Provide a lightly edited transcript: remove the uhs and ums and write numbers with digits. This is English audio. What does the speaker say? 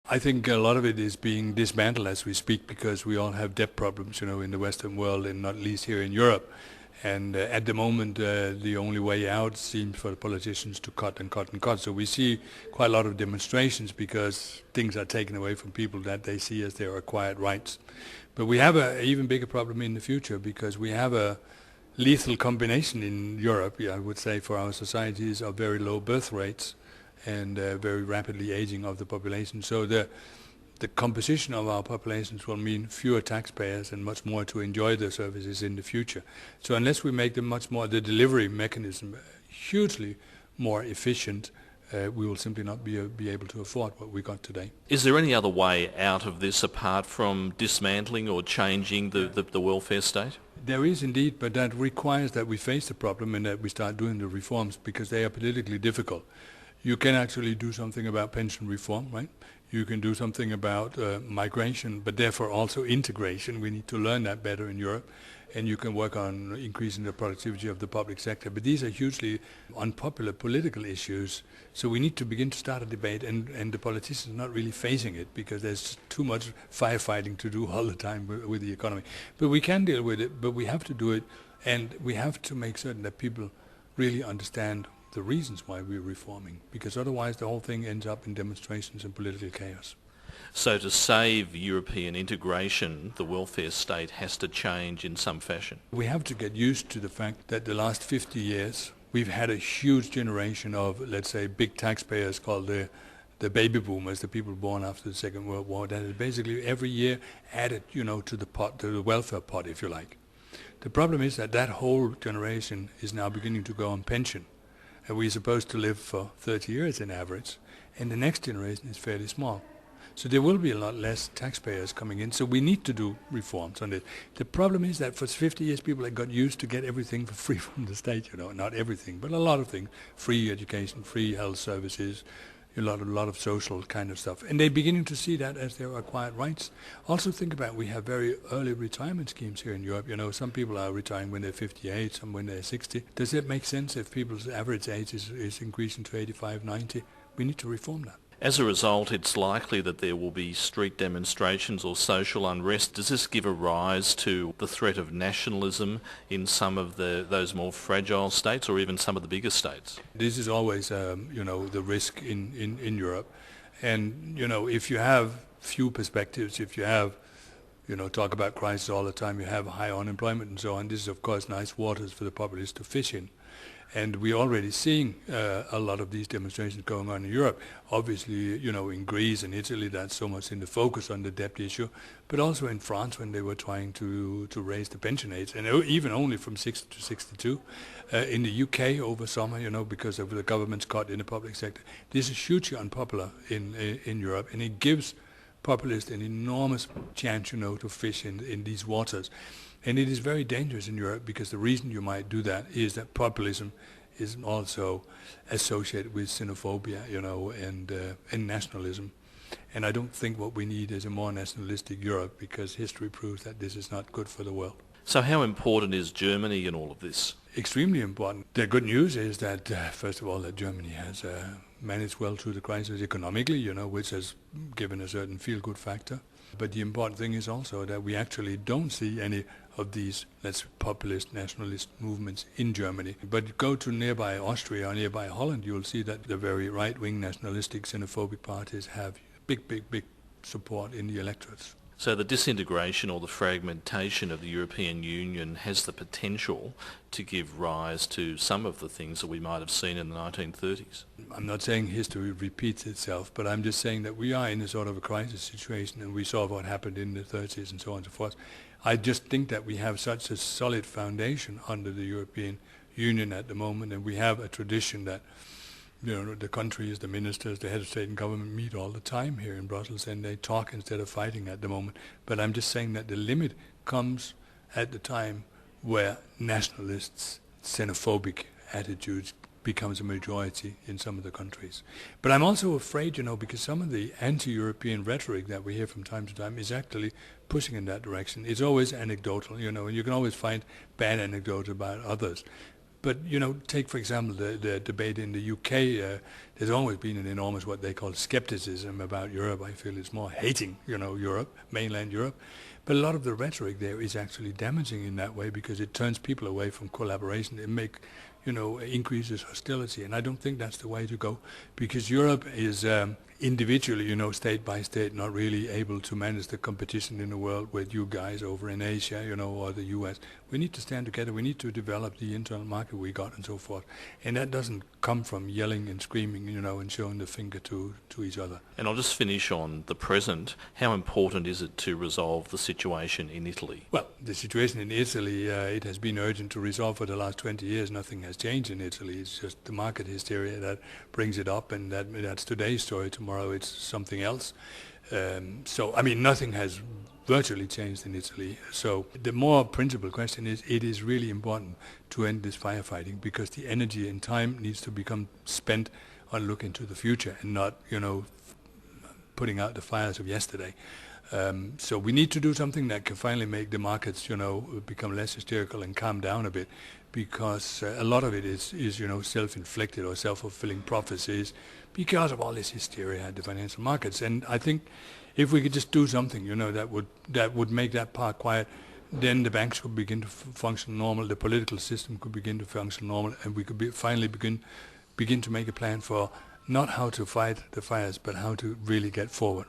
I think a lot of it is being dismantled as we speak because we all have debt problems, in the Western world and not least here in Europe. And at the moment, the only way out seems for the politicians to cut and cut and cut. So we see quite a lot of demonstrations because things are taken away from people that they see as their acquired rights. But we have an even bigger problem in the future because we have a lethal combination in Europe, I would say, for our societies of very low birth rates and very rapidly aging of the population. So the composition of our populations will mean fewer taxpayers and much more to enjoy the services in the future. So unless we make them much more, the delivery mechanism hugely more efficient, we will simply not be able to afford what we got today. Is there any other way out of this apart from dismantling or changing the welfare state? There is indeed, but that requires that we face the problem and that we start doing the reforms because they are politically difficult. You can actually do something about pension reform, right? You can do something about migration, but therefore also integration. We need to learn that better in Europe. And you can work on increasing the productivity of the public sector. But these are hugely unpopular political issues. So we need to begin to start a debate, and the politicians are not really facing it because there's too much firefighting to do all the time with the economy. But we can deal with it, but we have to do it, and we have to make certain that people really understand the reasons why we're reforming, because otherwise the whole thing ends up in demonstrations and political chaos. So to save European integration, the welfare state has to change in some fashion. We have to get used to the fact that the last 50 years we've had a huge generation of, let's say, big taxpayers called the baby boomers, the people born after the Second World War, that is basically every year added, to the pot, to the welfare pot, if you like. The problem is that whole generation is now beginning to go on pension. And we're supposed to live for 30 years in average, and the next generation is fairly small. So there will be a lot less taxpayers coming in, so we need to do reforms on it. The problem is that for 50 years people have got used to get everything for free from the state, not everything, but a lot of things. Free education, free health services, a lot of social kind of stuff. And they're beginning to see that as their acquired rights. Also think about, we have very early retirement schemes here in Europe. Some people are retiring when they're 58, some when they're 60. Does it make sense if people's average age is increasing to 85, 90? We need to reform that. As a result, it's likely that there will be street demonstrations or social unrest. Does this give a rise to the threat of nationalism in some of those more fragile states or even some of the bigger states? This is always, the risk in Europe. And, if you have few perspectives, if you have, talk about crisis all the time, you have high unemployment and so on, this is, of course, nice waters for the populace to fish in. And we're already seeing a lot of these demonstrations going on in Europe. Obviously, in Greece and Italy, that's so much in the focus on the debt issue, but also in France when they were trying to raise the pension age, and even only from 60 to 62. In the UK over summer, because of the government's cut in the public sector. This is hugely unpopular in Europe, and it gives populists an enormous chance, to fish in these waters. And it is very dangerous in Europe because the reason you might do that is that populism is also associated with xenophobia, and nationalism. And I don't think what we need is a more nationalistic Europe because history proves that this is not good for the world. So how important is Germany in all of this? Extremely important. The good news is that, first of all, that Germany has managed well through the crisis economically, which has given a certain feel-good factor. But the important thing is also that we actually don't see any of these, populist, nationalist movements in Germany. But go to nearby Austria or nearby Holland, you'll see that the very right-wing nationalistic xenophobic parties have big support in the electorates. So the disintegration or the fragmentation of the European Union has the potential to give rise to some of the things that we might have seen in the 1930s. I'm not saying history repeats itself, but I'm just saying that we are in a sort of a crisis situation, and we saw what happened in the 30s and so on and so forth. I just think that we have such a solid foundation under the European Union at the moment, and we have a tradition that the countries, the ministers, the head of state and government meet all the time here in Brussels, and they talk instead of fighting at the moment. But I'm just saying that the limit comes at the time where nationalists, xenophobic attitudes becomes a majority in some of the countries. But I'm also afraid, because some of the anti-European rhetoric that we hear from time to time is actually pushing in that direction. It's always anecdotal, and you can always find bad anecdotes about others. But take for example the debate in the UK. There's always been an enormous what they call skepticism about Europe. I feel it's more hating, Europe, mainland Europe. But a lot of the rhetoric there is actually damaging in that way because it turns people away from collaboration. It increases hostility, and I don't think that's the way to go, because Europe is individually, state by state, not really able to manage the competition in the world with you guys over in Asia, or the US. We need to stand together. We need to develop the internal market we got and so forth. And that doesn't come from yelling and screaming, and showing the finger to each other. And I'll just finish on the present. How important is it to resolve the situation in Italy? Well, the situation in Italy, it has been urgent to resolve for the last 20 years. Nothing has changed in Italy. It's just the market hysteria that brings it up, and that's today's story. Tomorrow it's something else. Nothing has virtually changed in Italy. So the more principal question is, it is really important to end this firefighting, because the energy and time needs to become spent on looking to the future and not, putting out the fires of yesterday. So we need to do something that can finally make the markets, become less hysterical and calm down a bit, because a lot of it is self-inflicted or self-fulfilling prophecies because of all this hysteria at the financial markets. And I think if we could just do something, that would make that part quiet, then the banks could begin to function normal, the political system could begin to function normal, and we could finally begin to make a plan for not how to fight the fires, but how to really get forward.